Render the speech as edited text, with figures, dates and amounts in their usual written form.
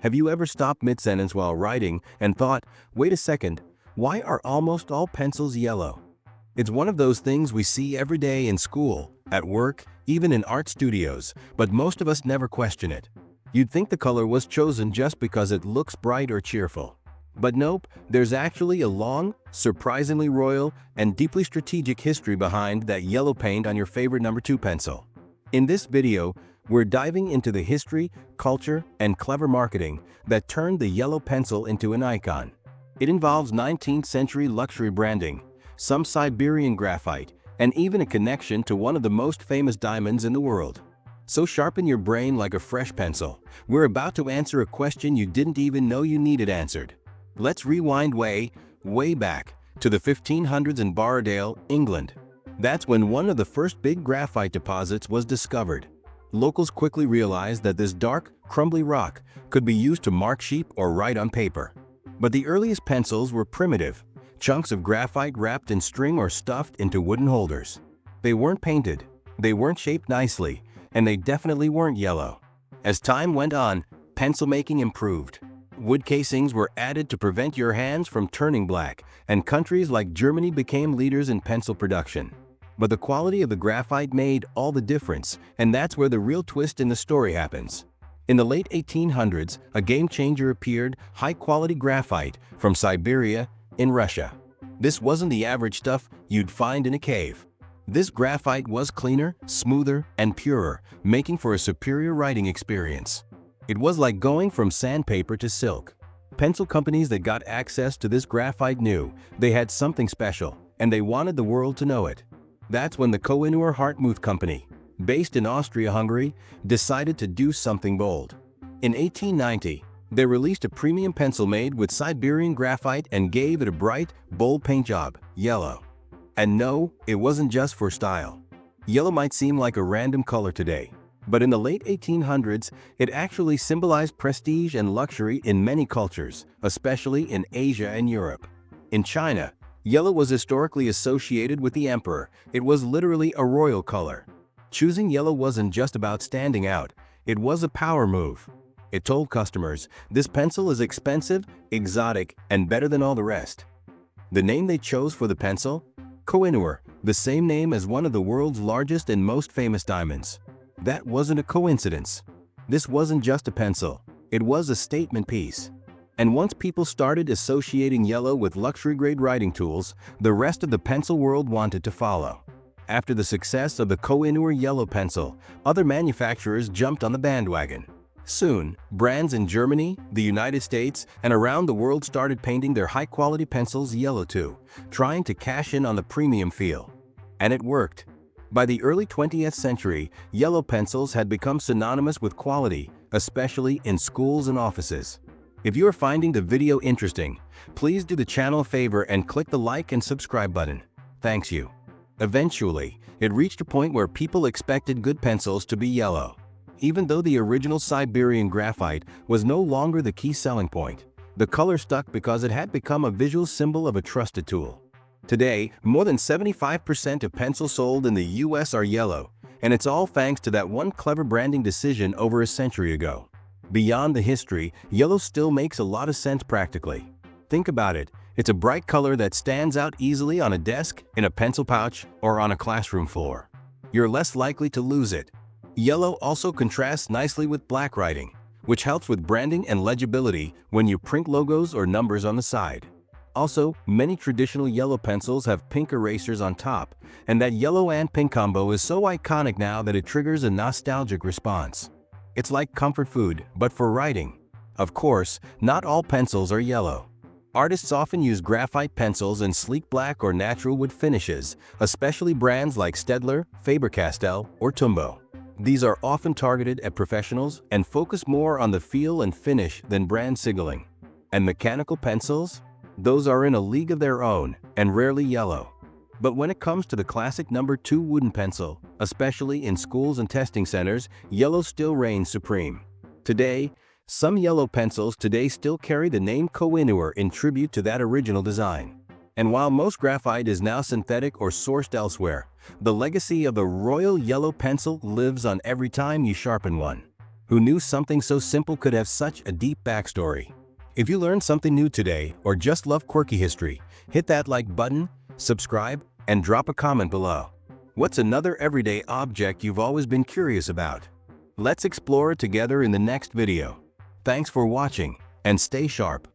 Have you ever stopped mid-sentence while writing and thought, wait a second, why are almost all pencils yellow? It's one of those things we see every day in school, at work, even in art studios, but most of us never question it. You'd think the color was chosen just because it looks bright or cheerful. But nope, there's actually a long, surprisingly royal, and deeply strategic history behind that yellow paint on your favorite number 2 pencil. In this video, we're diving into the history, culture, and clever marketing that turned the yellow pencil into an icon. It involves 19th century luxury branding, some Siberian graphite, and even a connection to one of the most famous diamonds in the world. So sharpen your brain like a fresh pencil. We're about to answer a question you didn't even know you needed answered. Let's rewind way back to the 1500s in Borrowdale, England. That's when one of the first big graphite deposits was discovered. Locals quickly realized that this dark, crumbly rock could be used to mark sheep or write on paper. But the earliest pencils were primitive, chunks of graphite wrapped in string or stuffed into wooden holders. They weren't painted, they weren't shaped nicely, and they definitely weren't yellow. As time went on, pencil making improved. Wood casings were added to prevent your hands from turning black, and countries like Germany became leaders in pencil production. But the quality of the graphite made all the difference, and that's where the real twist in the story happens. In the late 1800s, a game changer appeared: high-quality graphite from Siberia in Russia. This wasn't the average stuff you'd find in a cave. This graphite was cleaner, smoother, and purer, making for a superior writing experience. It was like going from sandpaper to silk. Pencil companies that got access to this graphite knew they had something special, and they wanted the world to know it. That's when the Koh-i-Noor Hartmut Company, based in Austria-Hungary, decided to do something bold. In 1890, they released a premium pencil made with Siberian graphite and gave it a bright, bold paint job: yellow. And no, it wasn't just for style. Yellow might seem like a random color today, but in the late 1800s, it actually symbolized prestige and luxury in many cultures, especially in Asia and Europe. In China, yellow was historically associated with the emperor. It was literally a royal color. Choosing yellow wasn't just about standing out, it was a power move. It told customers, this pencil is expensive, exotic, and better than all the rest. The name they chose for the pencil? Koh-i-Noor, the same name as one of the world's largest and most famous diamonds. That wasn't a coincidence. This wasn't just a pencil, it was a statement piece. And once people started associating yellow with luxury-grade writing tools, the rest of the pencil world wanted to follow. After the success of the Koh-i-Noor yellow pencil, other manufacturers jumped on the bandwagon. Soon, brands in Germany, the United States, and around the world started painting their high-quality pencils yellow too, trying to cash in on the premium feel. And it worked. By the early 20th century, yellow pencils had become synonymous with quality, especially in schools and offices. If you are finding the video interesting, please do the channel a favor and click the like and subscribe button. Thanks you. Eventually, it reached a point where people expected good pencils to be yellow. Even though the original Siberian graphite was no longer the key selling point, the color stuck because it had become a visual symbol of a trusted tool. Today, more than 75% of pencils sold in the US are yellow, and it's all thanks to that one clever branding decision over a century ago. Beyond the history, yellow still makes a lot of sense practically. Think about it, it's a bright color that stands out easily on a desk, in a pencil pouch, or on a classroom floor. You're less likely to lose it. Yellow also contrasts nicely with black writing, which helps with branding and legibility when you print logos or numbers on the side. Also, many traditional yellow pencils have pink erasers on top, and that yellow and pink combo is so iconic now that it triggers a nostalgic response. It's like comfort food, but for writing. Of course, not all pencils are yellow. Artists often use graphite pencils in sleek black or natural wood finishes, especially brands like Staedtler, Faber-Castell, or Tombow. These are often targeted at professionals and focus more on the feel and finish than brand signaling. And mechanical pencils? Those are in a league of their own and rarely yellow. But when it comes to the classic number 2 wooden pencil, especially in schools and testing centers, yellow still reigns supreme. Today, some yellow pencils still carry the name Koh-i-Noor in tribute to that original design. And while most graphite is now synthetic or sourced elsewhere, the legacy of the royal yellow pencil lives on every time you sharpen one. Who knew something so simple could have such a deep backstory? If you learned something new today or just love quirky history, hit that like button, subscribe, and drop a comment below. What's another everyday object you've always been curious about? Let's explore it together in the next video. Thanks for watching, and stay sharp.